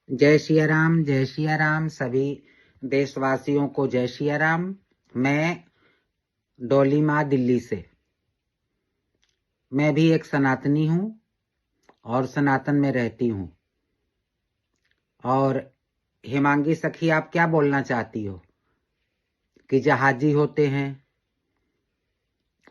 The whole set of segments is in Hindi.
जय सिया राम, जय सिया राम। सभी देशवासियों को जय सिया राम। मैं डोली माँ दिल्ली से। मैं भी एक सनातनी हूँ और सनातन में रहती हूँ। और हिमांगी सखी, आप क्या बोलना चाहती हो कि जहाजी होते हैं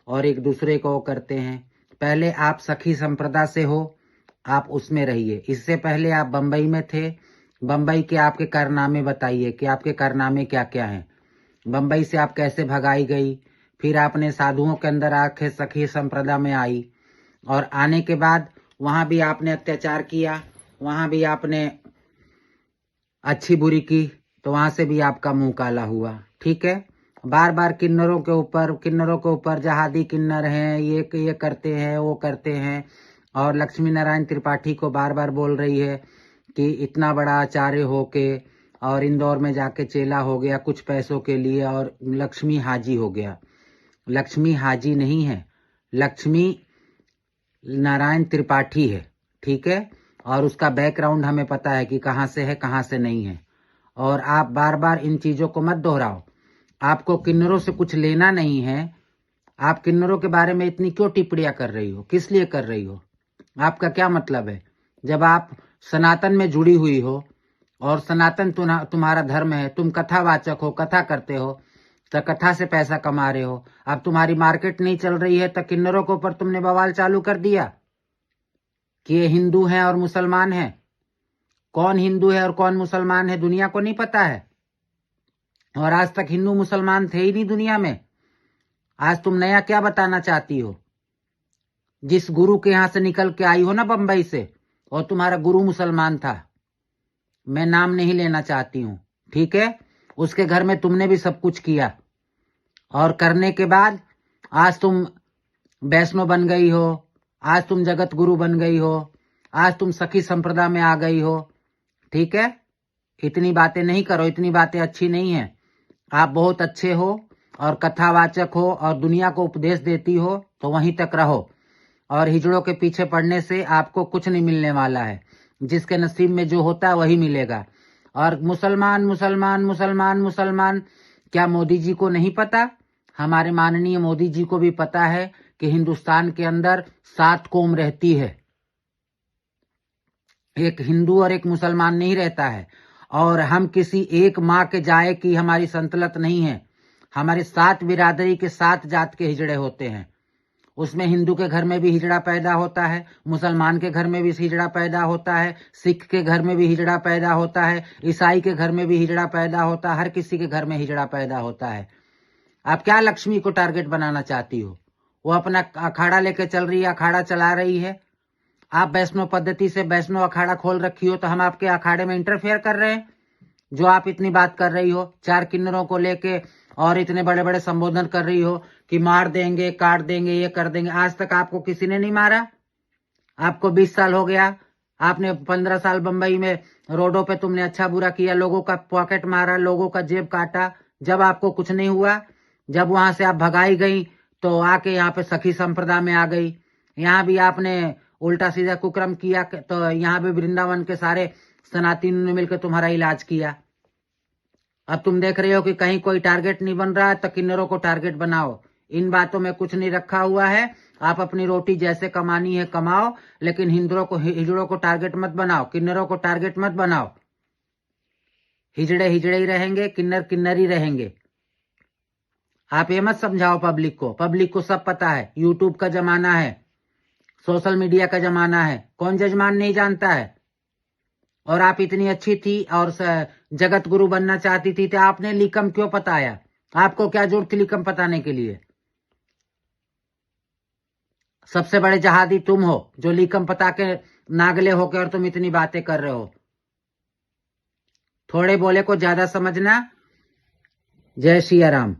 और एक दूसरे को करते हैं। पहले आप सखी संप्रदा से हो, आप उसमें रहिए। इससे पहले आप बंबई में थे। बंबई के आपके कारनामे बताइए कि आपके कारनामे क्या क्या हैं। बंबई से आप कैसे भगाई गई, फिर आपने साधुओं के अंदर आके सखी संप्रदा में आई और आने के बाद वहां भी आपने अत्याचार किया, वहां भी आपने अच्छी बुरी की, तो वहां से भी आपका मुंह काला हुआ। ठीक है, बार बार किन्नरों के ऊपर जहादी किन्नर हैं, ये करते हैं, वो करते हैं। और लक्ष्मी नारायण त्रिपाठी को बार बार बोल रही है कि इतना बड़ा आचार्य होके और इंदौर में जाके चेला हो गया कुछ पैसों के लिए और लक्ष्मी हाजी हो गया। लक्ष्मी हाजी नहीं है, लक्ष्मी नारायण त्रिपाठी है। ठीक है, और उसका बैकग्राउंड हमें पता है कि कहाँ से है, कहाँ से नहीं है। और आप बार बार इन चीजों को मत दोहराओ। आपको किन्नरों से कुछ लेना नहीं है। आप किन्नरों के बारे में इतनी क्यों टिप्पणियां कर रही हो, किस लिए कर रही हो? आपका क्या मतलब है? जब आप सनातन में जुड़ी हुई हो और सनातन तुम्हारा धर्म है, तुम कथावाचक हो, कथा करते हो, तो कथा से पैसा कमा रहे हो। अब तुम्हारी मार्केट नहीं चल रही है तो किन्नरों के ऊपर तुमने बवाल चालू कर दिया कि ये हिंदू हैं और मुसलमान हैं। कौन हिंदू है और कौन मुसलमान है दुनिया को नहीं पता है। और आज तक हिंदू मुसलमान थे ही नहीं दुनिया में। आज तुम नया क्या बताना चाहती हो? जिस गुरु के यहां से निकल के आई हो ना बंबई से, और तुम्हारा गुरु मुसलमान था, मैं नाम नहीं लेना चाहती हूं। ठीक है, उसके घर में तुमने भी सब कुछ किया और करने के बाद आज तुम वैष्णो बन गई हो, आज तुम जगत गुरु बन गई हो, आज तुम सखी संप्रदा में आ गई हो। ठीक है, इतनी बातें नहीं करो, इतनी बातें अच्छी नहीं है। आप बहुत अच्छे हो और कथावाचक हो और दुनिया को उपदेश देती हो, तो वहीं तक रहो। और हिजड़ों के पीछे पड़ने से आपको कुछ नहीं मिलने वाला है। जिसके नसीब में जो होता है वही मिलेगा। और मुसलमान मुसलमान मुसलमान मुसलमान, क्या मोदी जी को नहीं पता? हमारे माननीय मोदी जी को भी पता है कि हिंदुस्तान के अंदर 7 कौम रहती है। एक हिंदू और एक मुसलमान नहीं रहता है। और हम किसी एक माँ के जाए की हमारी संतलत नहीं है। हमारे 7 बिरादरी के 7 जात के हिजड़े होते हैं। उसमें हिंदू के घर में भी हिजड़ा पैदा होता है, मुसलमान के घर में भी हिजड़ा पैदा होता है, सिख के घर में भी हिजड़ा पैदा होता है, ईसाई के घर में भी हिजड़ा पैदा होता है, हर किसी के घर में हिजड़ा पैदा होता है। आप क्या लक्ष्मी को टारगेट बनाना चाहती हो? वो अपना अखाड़ा लेके चल रही है, अखाड़ा चला रही है। आप वैष्णव पद्धति से वैष्णव अखाड़ा खोल रखी हो, तो हम आपके अखाड़े में इंटरफेयर कर रहे हैं? जो आप इतनी बात कर रही हो 4 किन्नरों को लेके और इतने बड़े बड़े संबोधन कर रही हो कि मार देंगे, काट देंगे, ये कर देंगे। आज तक आपको किसी ने नहीं मारा। आपको 20 साल हो गया। आपने 15 साल बंबई में रोडों पे तुमने अच्छा बुरा किया, लोगों का पॉकेट मारा, लोगों का जेब काटा, जब आपको कुछ नहीं हुआ। जब वहां से आप भगाई गई तो आके यहाँ पे सखी संप्रदा में आ गई। यहाँ भी आपने उल्टा सीधा कुकर्म किया, तो यहाँ भी वृंदावन के सारे सनातनियों ने मिलकर तुम्हारा इलाज किया। अब तुम देख रहे हो कि कहीं कोई टारगेट नहीं बन रहा है, तो किन्नरों को टारगेट बनाओ। इन बातों में कुछ नहीं रखा हुआ है। आप अपनी रोटी जैसे कमानी है कमाओ, लेकिन हिजड़ों को टारगेट मत बनाओ, किन्नरों को टारगेट मत बनाओ। हिजड़े हिजड़े ही रहेंगे, किन्नर किन्नर ही रहेंगे। आप ये मत समझाओ पब्लिक को सब पता है। यूट्यूब का जमाना है, सोशल मीडिया का जमाना है, कौन जजमान नहीं जानता है। और आप इतनी अच्छी थी और जगत गुरु बनना चाहती थी, तो आपने लीकम क्यों पताया? आपको क्या जरूरत थी लीकम पताने के लिए? सबसे बड़े जहादी तुम हो जो लीकम पता के नागले होके और तुम इतनी बातें कर रहे हो। थोड़े बोले को ज्यादा समझना। जय सिया राम।